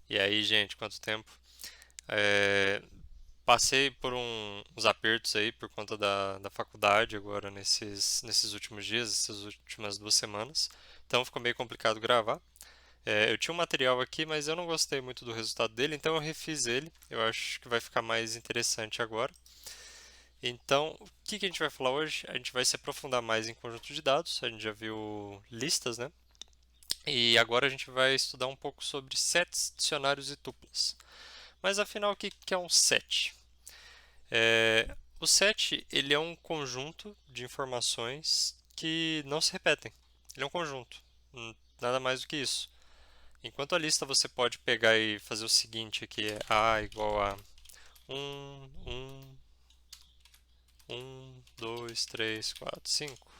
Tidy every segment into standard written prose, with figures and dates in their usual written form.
E aí, gente, quanto tempo? É, Passei por uns apertos aí por conta da faculdade agora nesses últimos dias, essas últimas 2 semanas. Então ficou meio complicado gravar. Eu tinha um material aqui, mas eu não gostei muito do resultado dele, então eu refiz ele. Eu acho que vai ficar mais interessante agora. Então, o que a gente vai falar hoje? A gente vai se aprofundar mais em conjunto de dados. A gente já viu listas, né? E agora a gente vai estudar um pouco sobre sets, dicionários e tuplas. Mas afinal, o que é um set? O set ele é um conjunto de informações que não se repetem. Ele é um conjunto, nada mais do que isso. Enquanto a lista você pode pegar e fazer o seguinte aqui, é A igual a 1, 2, 3, 4, 5.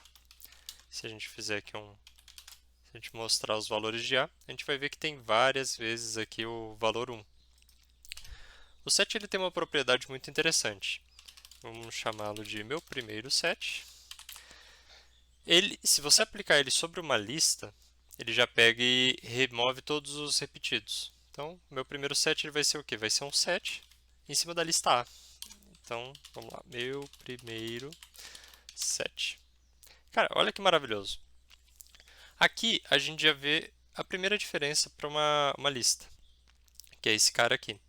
Se a gente fizer aqui se a gente mostrar os valores de A, a gente vai ver que tem várias vezes aqui o valor 1. O set ele tem uma propriedade muito interessante. Vamos chamá-lo de meu primeiro set. Se você aplicar ele sobre uma lista, ele já pega e remove todos os repetidos. Então, meu primeiro set ele vai ser o quê? Vai ser um set em cima da lista A. Então, vamos lá. Meu primeiro set. Cara, olha que maravilhoso. Aqui a gente já vê a primeira diferença para uma lista, que é esse cara aqui.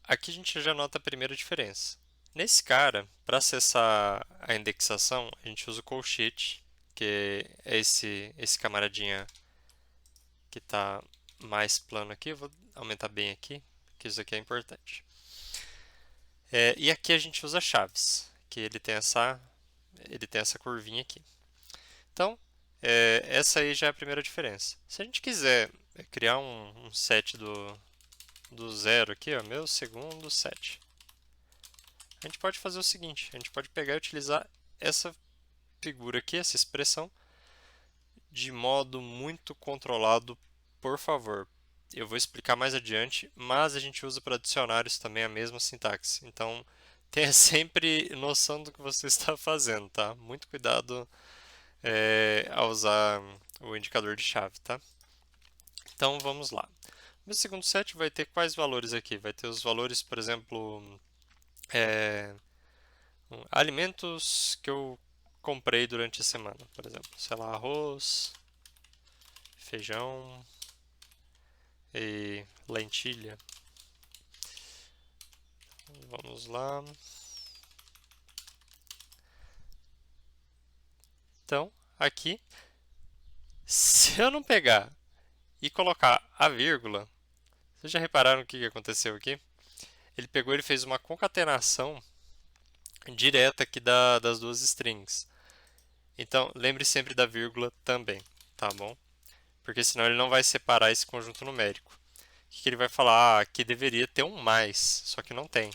Aqui a gente já nota a primeira diferença. Nesse cara, para acessar a indexação, a gente usa o colchete, que é esse camaradinha que está mais plano aqui. Eu vou aumentar bem aqui, que isso aqui é importante. E aqui a gente usa chaves, que ele tem essa curvinha aqui. Então, essa aí já é a primeira diferença. Se a gente quiser criar um set do zero aqui, ó, meu segundo set, a gente pode fazer o seguinte: a gente pode pegar e utilizar essa figura aqui, essa expressão, de modo muito controlado, por favor. Eu vou explicar mais adiante, mas a gente usa para dicionários também a mesma sintaxe. Então, tenha sempre noção do que você está fazendo, tá? Muito cuidado ao usar o indicador de chave, tá? Então, vamos lá. Meu segundo set vai ter quais valores aqui? Vai ter os valores, por exemplo, é, alimentos que eu comprei durante a semana, por exemplo, sei lá, arroz, feijão e lentilha. Vamos lá. Então, aqui, se eu não pegar e colocar a vírgula, vocês já repararam o que aconteceu aqui? Ele pegou e fez uma concatenação direta aqui das duas strings. Então, lembre sempre da vírgula também, tá bom? Porque senão ele não vai separar esse conjunto numérico. O que ele vai falar? Ah, aqui deveria ter um mais, só que não tem.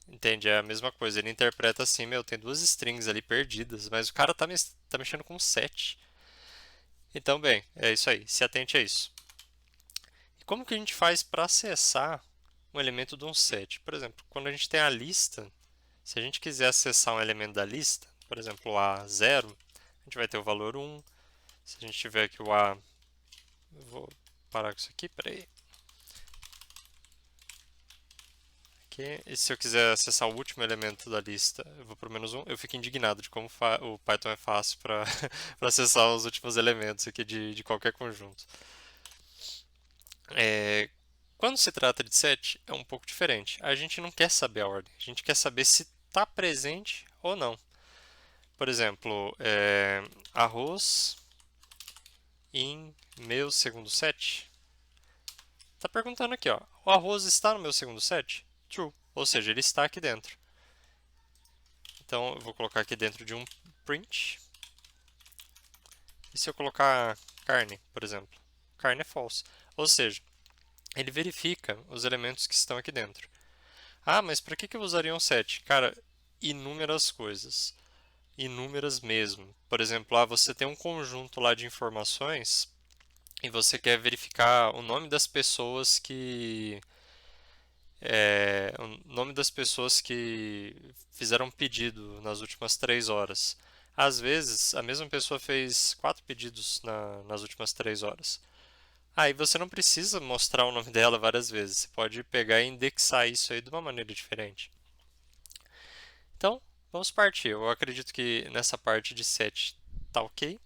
Entende? É a mesma coisa. Ele interpreta assim, meu, tem duas strings ali perdidas, mas o cara tá mexendo com 7. Então, bem, é isso aí. Se atente a isso. E como que a gente faz para acessar um elemento de um set? Por exemplo, quando a gente tem a lista, se a gente quiser acessar um elemento da lista, por exemplo, o A0, a gente vai ter o valor 1. Se a gente tiver aqui o A, eu vou parar com isso aqui, peraí. Aqui. E se eu quiser acessar o último elemento da lista, eu vou por menos um. Eu fico indignado de como o Python é fácil para acessar os últimos elementos aqui de qualquer conjunto. É, Quando se trata de set, é um pouco diferente. A gente não quer saber a ordem, a gente quer saber se está presente ou não. Por exemplo, arroz em meu segundo set. Está perguntando aqui, ó, o arroz está no meu segundo set? True, ou seja, ele está aqui dentro. Então eu vou colocar aqui dentro de um print. E se eu colocar carne, por exemplo? Carne é false. Ou seja, ele verifica os elementos que estão aqui dentro. Ah, mas para que eu usaria um set? Cara, inúmeras coisas. Inúmeras mesmo. Por exemplo, você tem um conjunto lá de informações e você quer verificar o nome das pessoas que fizeram um pedido nas últimas 3 horas. Às vezes, a mesma pessoa fez 4 pedidos nas últimas 3 horas. Aí você não precisa mostrar o nome dela várias vezes. Você pode pegar e indexar isso aí de uma maneira diferente. Então, vamos partir. Eu acredito que nessa parte de set tá ok.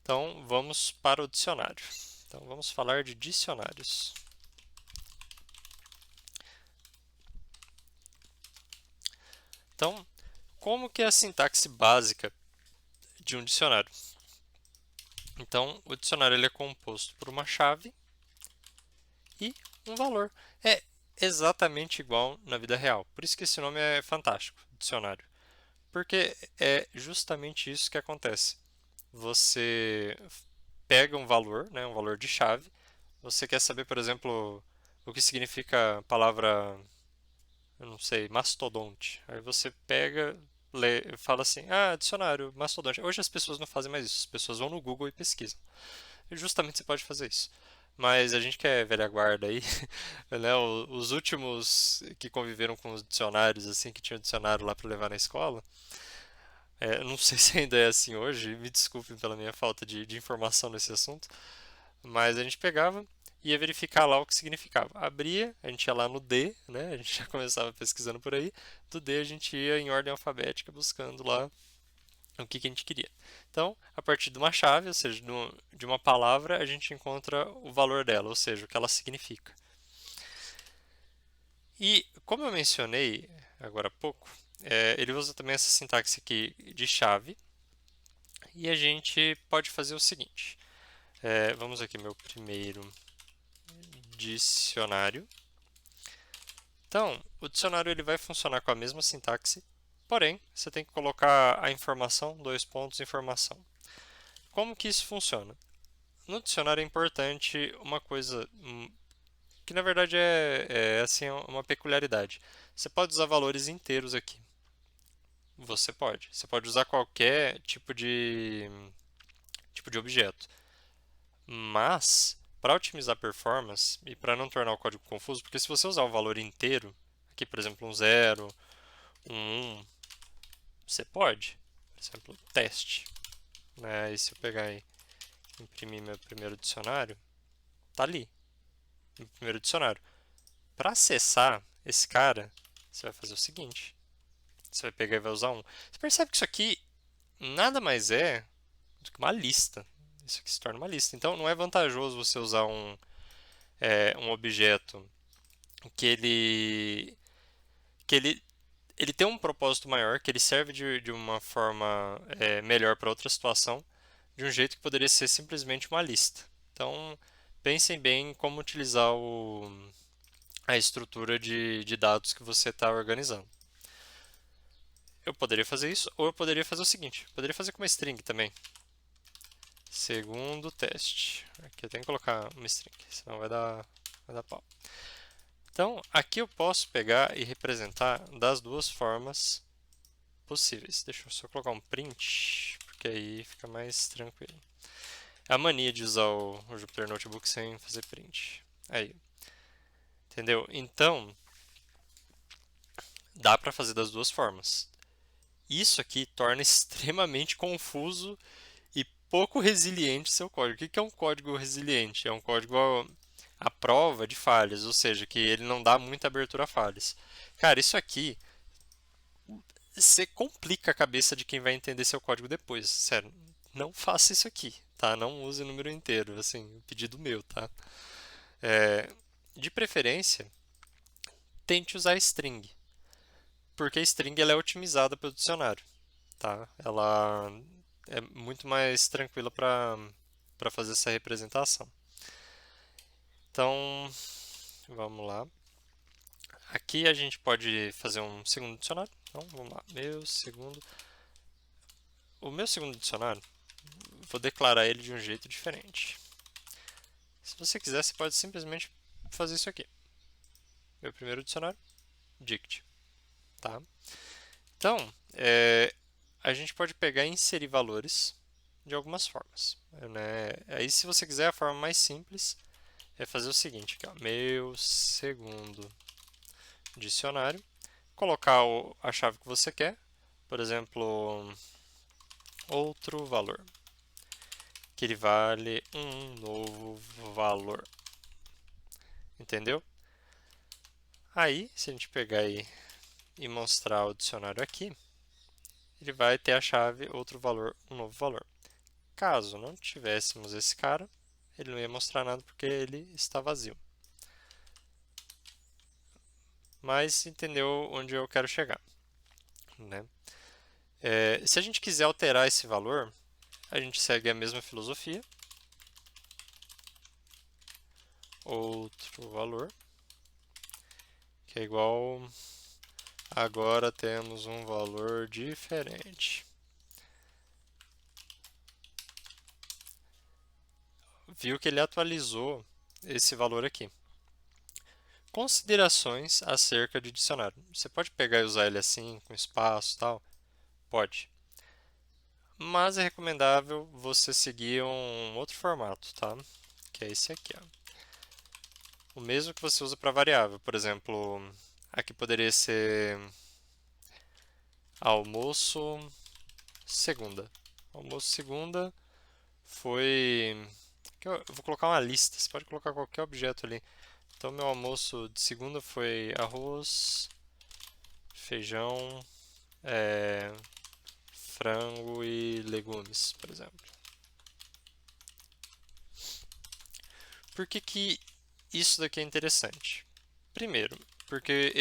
Então, vamos para o dicionário. Então, vamos falar de dicionários. Então, como que é a sintaxe básica de um dicionário? Então, o dicionário ele é composto por uma chave e um valor. É exatamente igual na vida real. Por isso que esse nome é fantástico, dicionário. Porque é justamente isso que acontece. Você pega um valor, né, um valor de chave. Você quer saber, por exemplo, o que significa a palavra, eu não sei, mastodonte. Aí você pega, lê, fala assim, dicionário, mastodonte. Hoje as pessoas não fazem mais isso. As pessoas vão no Google e pesquisam. E justamente você pode fazer isso. Mas a gente que é velha guarda aí, né, os últimos que conviveram com os dicionários, assim, que tinham dicionário lá para levar na escola, não sei se ainda é assim hoje, me desculpem pela minha falta de informação nesse assunto, mas a gente pegava e ia verificar lá o que significava. Abria, a gente ia lá no D, né? A gente já começava pesquisando por aí. Do D a gente ia em ordem alfabética buscando lá o que a gente queria. Então, a partir de uma chave, ou seja, de uma palavra, a gente encontra o valor dela, ou seja, o que ela significa. E como eu mencionei agora há pouco, ele usa também essa sintaxe aqui de chave. E a gente pode fazer o seguinte. Vamos aqui, meu primeiro dicionário. Então, o dicionário ele vai funcionar com a mesma sintaxe, porém, você tem que colocar a informação, dois pontos, informação. Como que isso funciona? No dicionário é importante uma coisa que na verdade é assim uma peculiaridade. Você pode usar valores inteiros aqui. Você pode. Você pode usar qualquer tipo de objeto. Mas, para otimizar a performance e para não tornar o código confuso, porque se você usar o valor inteiro, aqui por exemplo um 0, um 1, você pode. Por exemplo, teste. Né? E se eu pegar e imprimir meu primeiro dicionário, tá ali, no primeiro dicionário. Para acessar esse cara, você vai fazer o seguinte. Você vai pegar e vai usar um. Você percebe que isso aqui nada mais é do que uma lista. Isso aqui se torna uma lista. Então não é vantajoso você usar um objeto que ele tem um propósito maior, que ele serve de uma forma melhor para outra situação, de um jeito que poderia ser simplesmente uma lista. Então, pensem bem em como utilizar a estrutura de dados que você está organizando. Eu poderia fazer isso, ou eu poderia fazer o seguinte, eu poderia fazer com uma string também. Segundo teste. Aqui eu tenho que colocar uma string, senão vai dar pau. Então, aqui eu posso pegar e representar das duas formas possíveis. Deixa eu só colocar um print, porque aí fica mais tranquilo. É a mania de usar o Jupyter Notebook sem fazer print. Aí, entendeu? Então, dá para fazer das duas formas. Isso aqui torna extremamente confuso e pouco resiliente seu código. O que é um código resiliente? É um código à prova de falhas, ou seja, que ele não dá muita abertura a falhas. Cara, isso aqui você complica a cabeça de quem vai entender seu código depois. Sério, não faça isso aqui, tá? Não use o número inteiro, assim, pedido meu, tá? De preferência, tente usar string, porque a string ela é otimizada pelo dicionário, tá? Ela é muito mais tranquila para fazer essa representação. Então, vamos lá. Aqui a gente pode fazer um segundo dicionário. Então, vamos lá. O meu segundo dicionário, vou declarar ele de um jeito diferente. Se você quiser, você pode simplesmente fazer isso aqui. Meu primeiro dicionário, dict. Tá? Então, a gente pode pegar e inserir valores de algumas formas. Né? Aí, se você quiser, a forma mais simples é fazer o seguinte, aqui, ó, meu segundo dicionário, colocar a chave que você quer, por exemplo, outro valor, que ele vale um novo valor. Entendeu? Aí, se a gente pegar e mostrar o dicionário aqui, ele vai ter a chave outro valor, um novo valor. Caso não tivéssemos esse cara, ele não ia mostrar nada porque ele está vazio. Mas entendeu onde eu quero chegar, né? Se a gente quiser alterar esse valor, a gente segue a mesma filosofia. Outro valor, que é igual, agora temos um valor diferente. Viu que ele atualizou esse valor aqui. Considerações acerca de dicionário. Você pode pegar e usar ele assim, com espaço e tal? Pode. Mas é recomendável você seguir um outro formato, tá? Que é esse aqui, ó. O mesmo que você usa para variável. Por exemplo, aqui poderia ser almoço segunda. Almoço segunda foi... Eu vou colocar uma lista, você pode colocar qualquer objeto ali. Então, meu almoço de segunda foi arroz, feijão, frango e legumes, por exemplo. Por que que isso daqui é interessante? Primeiro, porque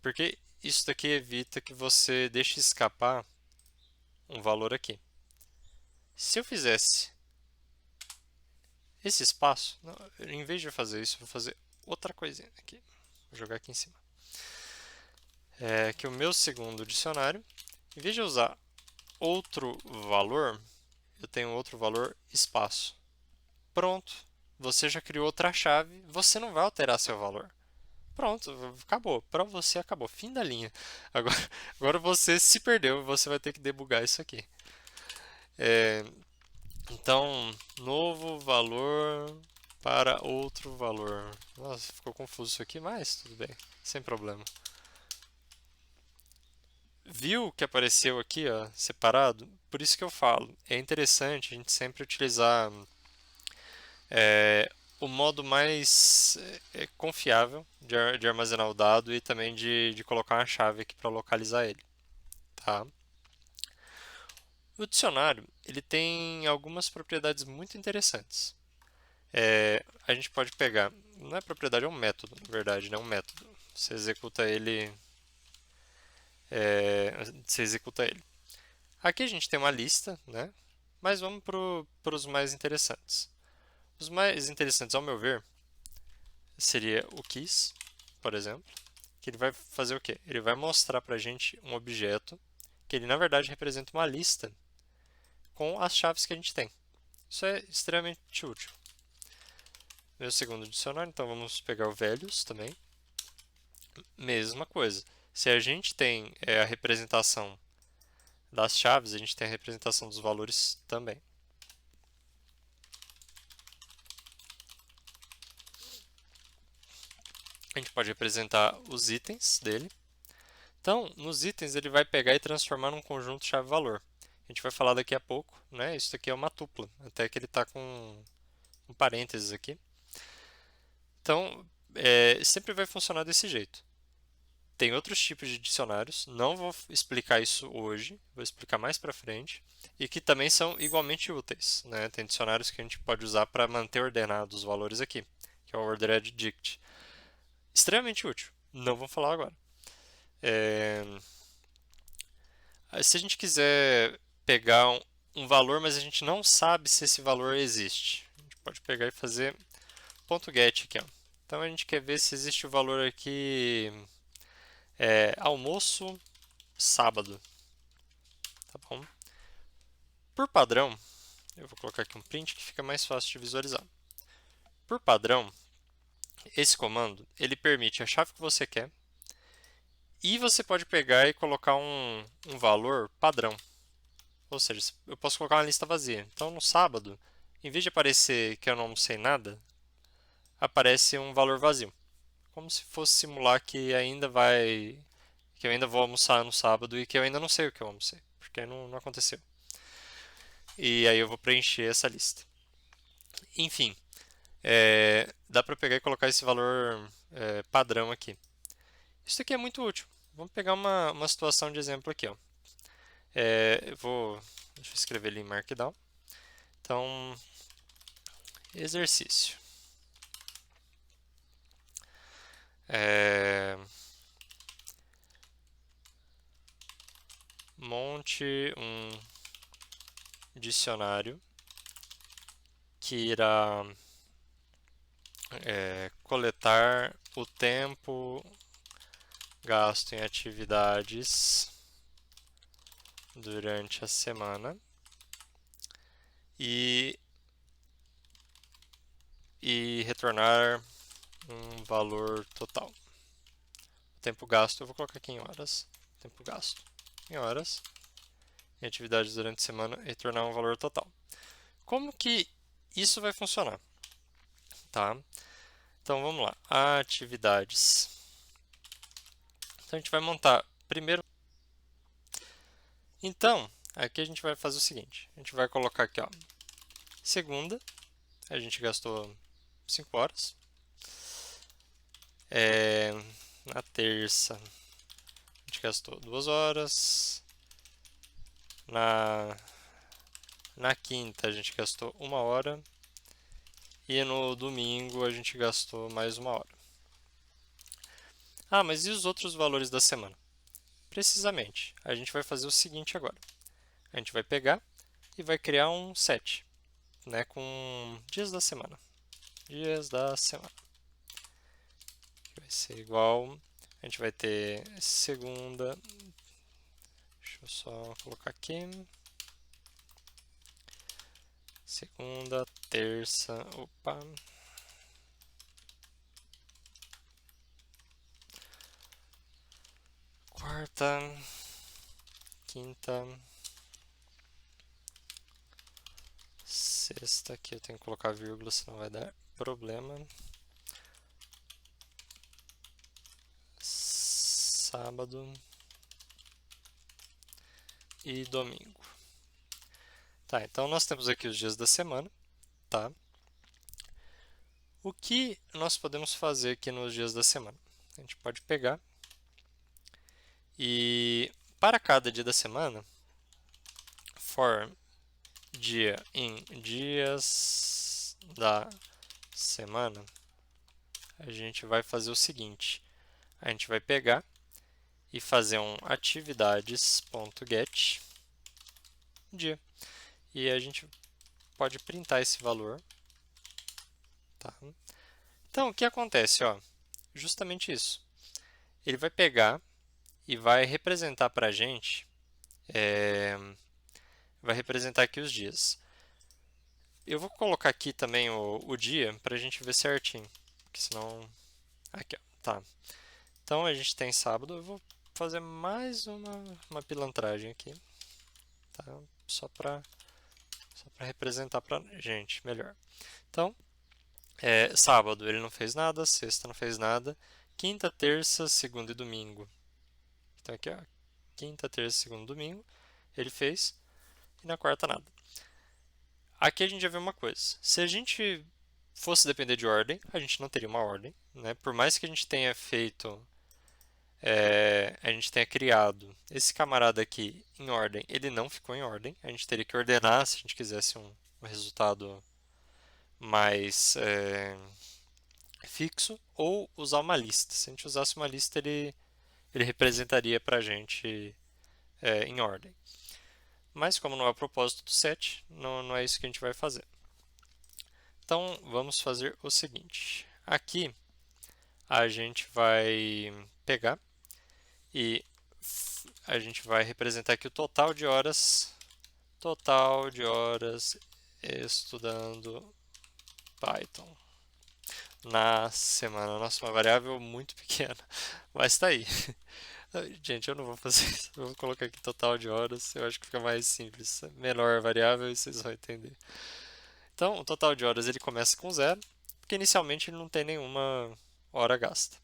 porque isso daqui evita que você deixe escapar um valor aqui. Se eu fizesse esse espaço, não, em vez de eu fazer isso, eu vou fazer outra coisinha aqui. Vou jogar aqui em cima. Que o meu segundo dicionário, em vez de eu usar outro valor, eu tenho outro valor espaço. Pronto, você já criou outra chave, você não vai alterar seu valor. Pronto, acabou. Para você acabou, fim da linha. Agora, agora você se perdeu, você vai ter que debugar isso aqui. Então, novo valor para outro valor. Nossa, ficou confuso isso aqui, mas tudo bem, sem problema. Viu que apareceu aqui, ó, separado? Por isso que eu falo, é interessante a gente sempre utilizar é, o modo mais confiável de armazenar o dado e também de colocar uma chave aqui para localizar ele, tá? O dicionário, ele tem algumas propriedades muito interessantes. A gente pode pegar, não é propriedade, é um método, na verdade, né? Um método. Você executa ele, você executa ele. Aqui a gente tem uma lista, né? Mas vamos para os mais interessantes. Os mais interessantes, ao meu ver, seria o keys, por exemplo, que ele vai fazer o quê? Ele vai mostrar para a gente um objeto que ele, na verdade, representa uma lista com as chaves que a gente tem. Isso é extremamente útil. Meu segundo dicionário, então vamos pegar o velhos também. Mesma coisa. Se a gente tem a representação das chaves, a gente tem a representação dos valores também. A gente pode representar os itens dele. Então, nos itens ele vai pegar e transformar num conjunto chave-valor. A gente vai falar daqui a pouco, né? Isso aqui é uma tupla, até que ele está com um parênteses aqui. Então, sempre vai funcionar desse jeito. Tem outros tipos de dicionários, não vou explicar isso hoje, vou explicar mais para frente, e que também são igualmente úteis, né? Tem dicionários que a gente pode usar para manter ordenados os valores aqui, que é o Ordered Dict. Extremamente útil, não vou falar agora. Se a gente quiser pegar um valor, mas a gente não sabe se esse valor existe, a gente pode pegar e fazer .get aqui, ó. Então a gente quer ver se existe o valor aqui almoço sábado, tá bom? Por padrão, eu vou colocar aqui um print que fica mais fácil de visualizar. Por padrão, esse comando ele permite a chave que você quer e você pode pegar e colocar um valor padrão. Ou seja, eu posso colocar uma lista vazia. Então, no sábado, em vez de aparecer que eu não almocei nada, aparece um valor vazio. Como se fosse simular que eu ainda vou almoçar no sábado e que eu ainda não sei o que eu almocei, porque não aconteceu. e aí eu vou preencher essa lista. Enfim, dá para pegar e colocar esse valor padrão aqui. Isso aqui é muito útil. Vamos pegar uma situação de exemplo aqui, ó. Deixa eu escrever ali em Markdown. Então, exercício. Monte um dicionário que irá coletar o tempo gasto em atividades durante a semana e retornar um valor total. O tempo gasto, eu vou colocar aqui em horas. Tempo gasto em horas em atividades durante a semana e retornar um valor total. Como que isso vai funcionar? Tá? Então vamos lá, atividades. Então a gente vai montar primeiro. Então, aqui a gente vai fazer o seguinte: a gente vai colocar aqui, ó, segunda, a gente gastou 5 horas. Na terça, a gente gastou 2 horas. Na quinta, a gente gastou 1 hora. E no domingo, a gente gastou mais 1 hora. Ah, mas e os outros valores da semana? Precisamente, a gente vai fazer o seguinte agora. A gente vai pegar e vai criar um set, né, com dias da semana. Dias da semana. Vai ser igual, a gente vai ter segunda, deixa eu só colocar aqui, segunda, terça, quarta, quinta, sexta, aqui eu tenho que colocar vírgula, senão vai dar problema. Sábado e domingo. Tá, então nós temos aqui os dias da semana, tá? O que nós podemos fazer aqui nos dias da semana? A gente pode pegar e para cada dia da semana, for dia em dias da semana, a gente vai fazer o seguinte: a gente vai pegar e fazer um atividades.get dia. E a gente pode printar esse valor. Tá? Então, o que acontece? Ó, justamente isso. Ele vai pegar e vai representar para a gente, vai representar aqui os dias. Eu vou colocar aqui também o dia para a gente ver certinho, porque senão... Aqui, ó, tá. Então, a gente tem sábado, eu vou fazer mais uma pilantragem aqui, tá? Só para representar para a gente melhor. Então, sábado ele não fez nada, sexta não fez nada, quinta, terça, segunda e domingo. Então aqui, ó, quinta, terça, segundo, domingo, ele fez, e na quarta nada. Aqui a gente já vê uma coisa: se a gente fosse depender de ordem, a gente não teria uma ordem, né? Por mais que a gente tenha feito, a gente tenha criado esse camarada aqui em ordem, ele não ficou em ordem. A gente teria que ordenar se a gente quisesse um resultado mais fixo, ou usar uma lista. Se a gente usasse uma lista, ele representaria para a gente em ordem. Mas como não é o propósito do set, não é isso que a gente vai fazer. Então, vamos fazer o seguinte. Aqui, a gente vai pegar e a gente vai representar aqui o total de horas estudando Python na semana. Nossa, uma variável muito pequena, mas está aí. Gente, eu não vou fazer isso. Eu vou colocar aqui total de horas. Eu acho que fica mais simples. Menor a variável e vocês vão entender. Então, o total de horas ele começa com zero, porque inicialmente ele não tem nenhuma hora gasta.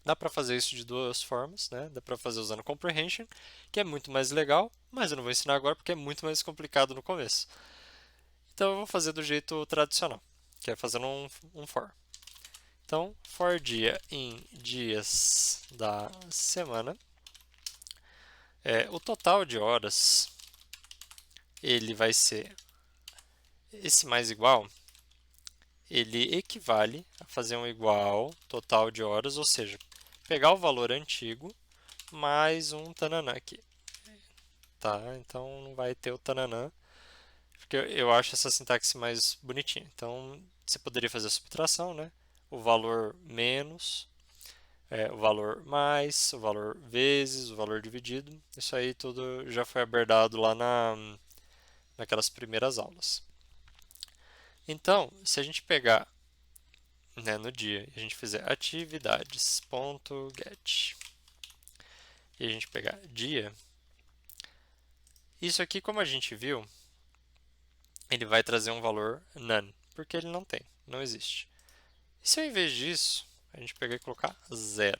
Dá para fazer isso de duas formas, né? Dá para fazer usando comprehension, que é muito mais legal, mas eu não vou ensinar agora porque é muito mais complicado no começo. Então eu vou fazer do jeito tradicional, que é fazendo um for. Então, for dia em dias da semana, o total de horas ele vai ser esse mais igual, ele equivale a fazer um igual total de horas, ou seja, pegar o valor antigo mais um tananã aqui. Tá? Então não vai ter o tananã, porque eu acho essa sintaxe mais bonitinha. Então você poderia fazer a subtração, né? O valor menos, o valor mais, o valor vezes, o valor dividido. Isso aí tudo já foi abordado lá naquelas primeiras aulas. Então, se a gente pegar, né, no dia e a gente fizer atividades.get e a gente pegar dia, isso aqui, como a gente viu, ele vai trazer um valor none, porque ele não tem, não existe. E se ao invés disso, a gente pegar e colocar zero,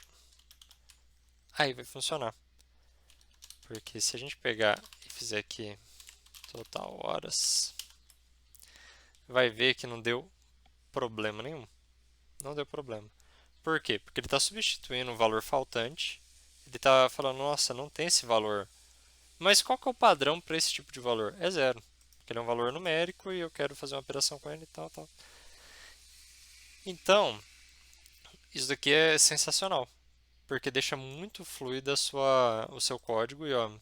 aí vai funcionar. Porque se a gente pegar e fizer aqui total horas, vai ver que não deu problema nenhum. Não deu problema. Por quê? Porque ele está substituindo um valor faltante. Ele está falando, nossa, não tem esse valor. Mas qual que é o padrão para esse tipo de valor? É zero. Porque ele é um valor numérico e eu quero fazer uma operação com ele e tal, tal. Então, isso daqui é sensacional. Porque deixa muito fluida o seu código. E ó,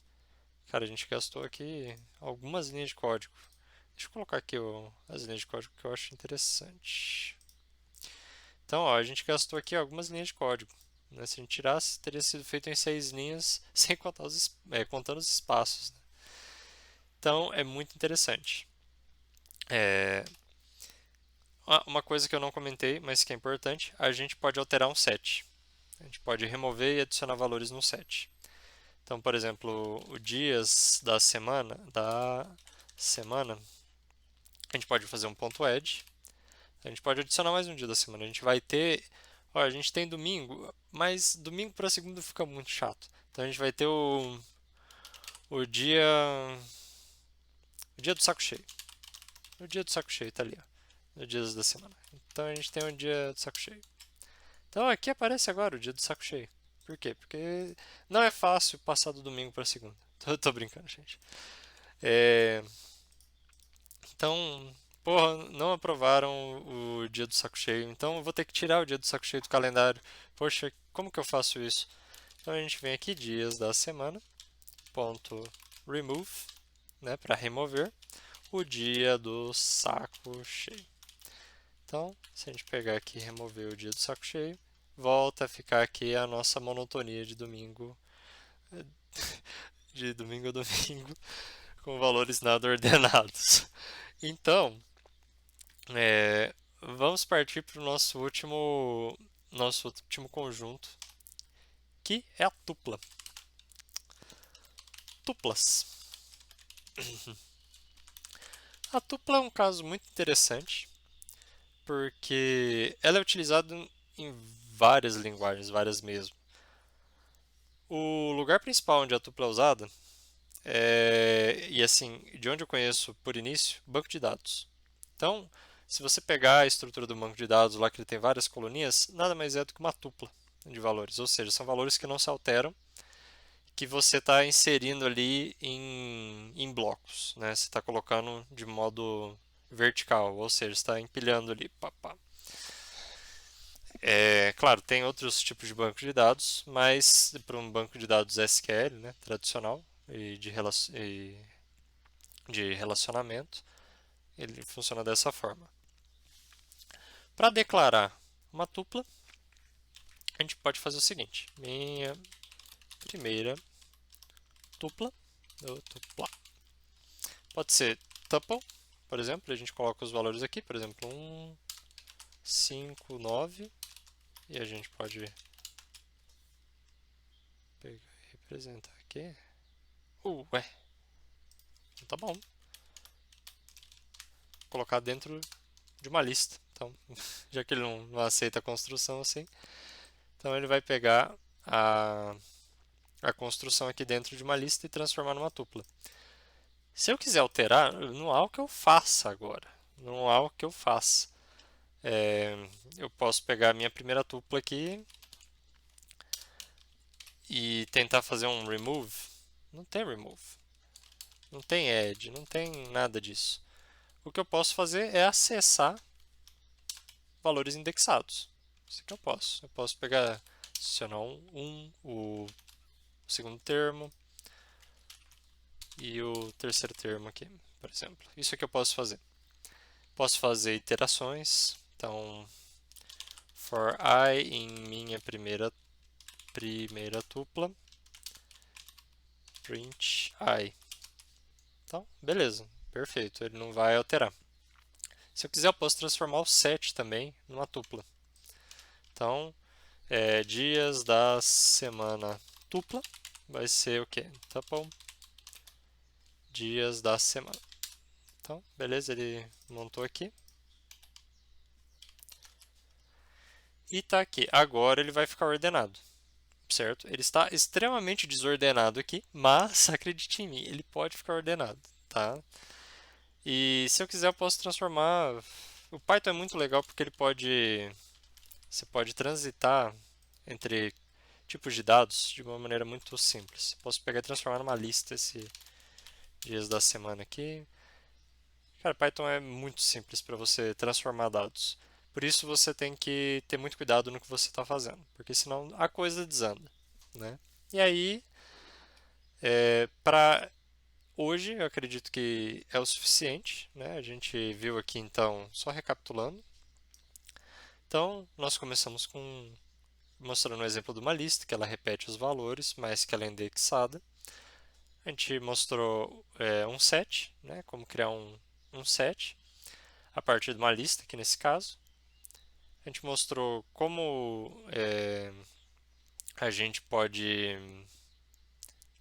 cara, a gente gastou aqui algumas linhas de código. Deixa eu colocar aqui as linhas de código que eu acho interessante. Então, ó, a gente gastou aqui algumas linhas de código. Né? Se a gente tirasse, teria sido feito em 6 linhas, sem contar contando os espaços. Né? Então, é muito interessante. Uma coisa que eu não comentei, mas que é importante, a gente pode alterar um set. A gente pode remover e adicionar valores no set. Então, por exemplo, o dias da semana, a gente pode fazer um ponto add. A gente pode adicionar mais um dia da semana. A gente vai ter, ó, a gente tem domingo, mas domingo para segunda fica muito chato. Então a gente vai ter o dia o dia do saco cheio. O dia do saco cheio tá ali, ó, os dias da semana. Então a gente tem um dia do saco cheio. Então aqui aparece agora o dia do saco cheio. Por quê? Porque não é fácil passar do domingo para segunda. Tô brincando, gente. É, Então, porra, não aprovaram o dia do saco cheio. Então eu vou ter que tirar o dia do saco cheio do calendário. Poxa, como que eu faço isso? Então a gente vem aqui, dias da semana, ponto remove, né, para remover o dia do saco cheio. Então, se a gente pegar aqui e remover o dia do saco cheio, volta a ficar aqui a nossa monotonia de domingo a domingo, com valores nada ordenados. Então, vamos partir para o nosso último conjunto, que é a tupla. Tuplas. A tupla é um caso muito interessante, porque ela é utilizada em várias linguagens, várias mesmo. O lugar principal onde a tupla é usada e assim, de onde eu conheço por início, banco de dados. Então, se você pegar a estrutura do banco de dados lá que ele tem várias coluninhas, nada mais é do que uma tupla de valores, ou seja, são valores que não se alteram, que você está inserindo ali em blocos, né? Você está colocando de modo vertical, ou seja, está empilhando ali. Pá, pá. Claro, tem outros tipos de banco de dados, mas para um banco de dados SQL, né, tradicional e de relacionamento, ele funciona dessa forma. Para declarar uma tupla, a gente pode fazer o seguinte: minha primeira tupla, pode ser tuple, por exemplo, a gente coloca os valores aqui, por exemplo, 1, 5, 9, e a gente pode pegar e representar aqui. Ué, tá bom. Colocar dentro de uma lista. Então, já que ele não aceita a construção assim. Então ele vai pegar a construção aqui dentro de uma lista e transformar numa tupla. Se eu quiser alterar, não há o que eu faça agora. Não há o que eu faça. Eu posso pegar a minha primeira tupla aqui e tentar fazer um remove. Não tem remove. Não tem add, não tem nada disso. O que eu posso fazer é acessar valores indexados. Isso que eu posso. Eu posso pegar, adicionar o segundo termo e o terceiro termo aqui, por exemplo. Isso é que eu posso fazer. Posso fazer iterações. Então, for I em minha primeira tupla, print I. Então, beleza, perfeito, ele não vai alterar. Se eu quiser, eu posso transformar o set também numa tupla. Então, dias da semana tupla vai ser o quê? Tuple dias da semana. Então, beleza, ele montou aqui. E está aqui. Agora ele vai ficar ordenado, certo? Ele está extremamente desordenado aqui, mas acredite em mim, ele pode ficar ordenado, tá? E se eu quiser, eu posso transformar. O Python é muito legal porque você pode transitar entre tipos de dados de uma maneira muito simples. Posso pegar e transformar numa lista esses dias da semana aqui. Cara, Python é muito simples para você transformar dados. Por isso você tem que ter muito cuidado no que você está fazendo, porque senão a coisa desanda, né? E aí, para hoje, eu acredito que é o suficiente, né? A gente viu aqui então, só recapitulando. Então, nós começamos mostrando o exemplo de uma lista, que ela repete os valores, mas que ela é indexada. A gente mostrou um set, né? Como criar um set a partir de uma lista, aqui nesse caso. A gente mostrou como a gente pode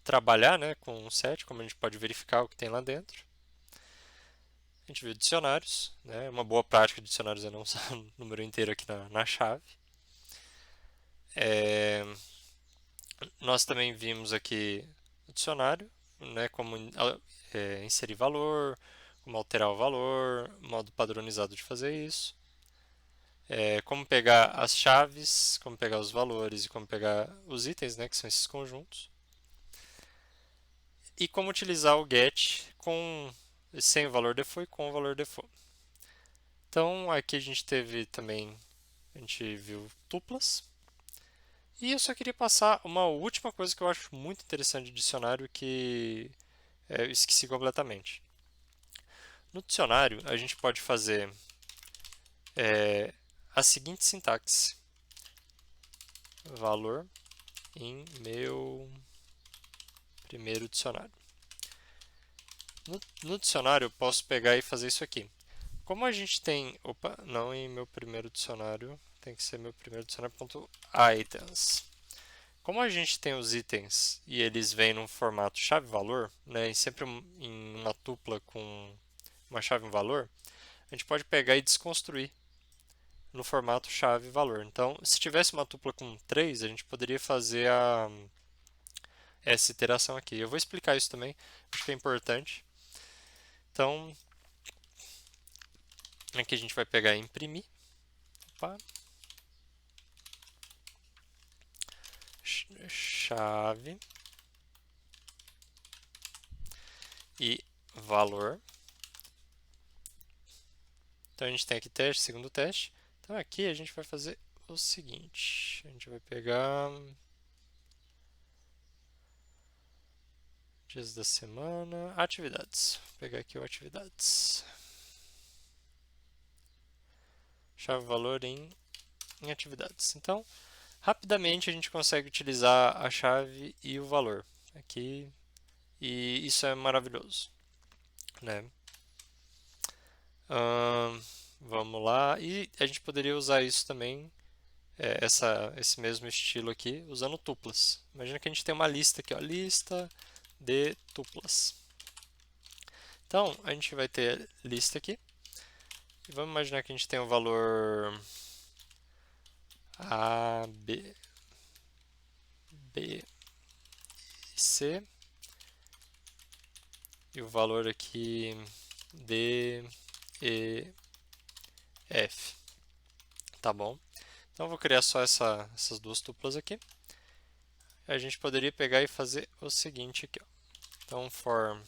trabalhar, né, com um set, como a gente pode verificar o que tem lá dentro. A gente viu dicionários, né, uma boa prática de dicionários é não usar o número inteiro aqui na chave. Nós também vimos aqui o dicionário, né, como inserir valor, como alterar o valor, modo padronizado de fazer isso. Como pegar as chaves, como pegar os valores e como pegar os itens, né, que são esses conjuntos. E como utilizar o get sem o valor default e com o valor default. Então, aqui a gente teve também, a gente viu tuplas. E eu só queria passar uma última coisa que eu acho muito interessante de dicionário que eu esqueci completamente. No dicionário, a gente pode fazer a seguinte sintaxe. Valor em meu primeiro dicionário. No dicionário, eu posso pegar e fazer isso aqui. Como a gente tem... Opa, não em meu primeiro dicionário. Tem que ser meu primeiro dicionário.items. Como a gente tem os itens e eles vêm num formato chave-valor, né, e sempre em uma tupla com uma chave-valor, a gente pode pegar e desconstruir no formato chave-valor. Então, se tivesse uma tupla com 3, a gente poderia fazer essa iteração aqui. Eu vou explicar isso também, acho que é importante. Então, aqui a gente vai pegar e imprimir. Opa. Chave e valor. Então a gente tem aqui teste, segundo teste. Então aqui a gente vai fazer o seguinte: a gente vai pegar dias da semana, atividades. Vou pegar aqui o atividades. Chave valor em atividades. Então, rapidamente a gente consegue utilizar a chave e o valor aqui, e isso é maravilhoso, né? Vamos lá, e a gente poderia usar isso também, esse mesmo estilo aqui, usando tuplas. Imagina que a gente tem uma lista aqui, ó, lista de tuplas. Então, a gente vai ter lista aqui, e vamos imaginar que a gente tem o valor A, B, B e C, e o valor aqui D, E, F, tá bom? Então eu vou criar só essas duas tuplas aqui. A gente poderia pegar e fazer o seguinte aqui, ó. Então for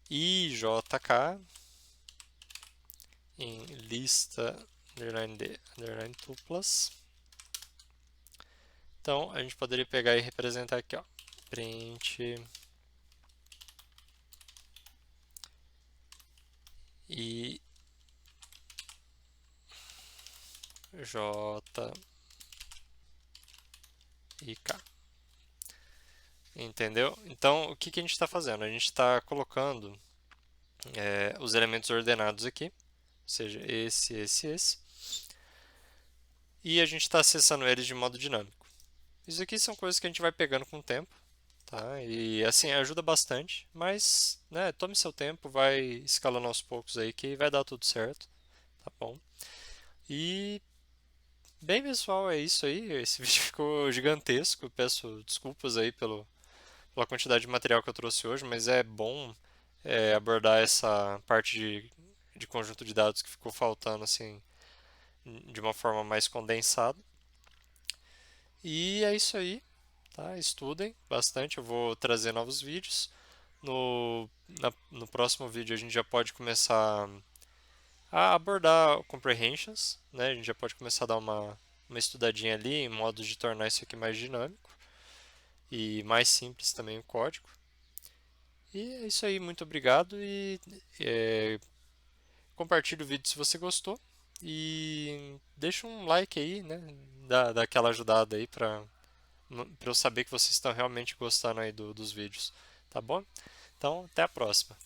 IJK em lista underline D, underline tuplas. Então a gente poderia pegar e representar aqui, ó, print I J e K. Entendeu? Então, o que que a gente está fazendo? A gente está colocando os elementos ordenados aqui, ou seja, esse, e a gente está acessando eles de modo dinâmico. Isso aqui são coisas que a gente vai pegando com o tempo, tá? E assim, ajuda bastante, mas, né, tome seu tempo, vai escalando aos poucos aí que vai dar tudo certo, tá bom? E bem, pessoal, é isso aí. Esse vídeo ficou gigantesco. Peço desculpas aí pela quantidade de material que eu trouxe hoje, mas é bom abordar essa parte de conjunto de dados que ficou faltando assim de uma forma mais condensada. E é isso aí, tá? Estudem bastante. Eu vou trazer novos vídeos. No próximo vídeo a gente já pode começar a abordar comprehensions, né? A gente já pode começar a dar uma estudadinha ali em modos de tornar isso aqui mais dinâmico e mais simples também o código. E é isso aí, muito obrigado e compartilhe o vídeo se você gostou e deixa um like aí, né? Dá aquela ajudada aí para eu saber que vocês estão realmente gostando aí dos vídeos, tá bom? Então, até a próxima.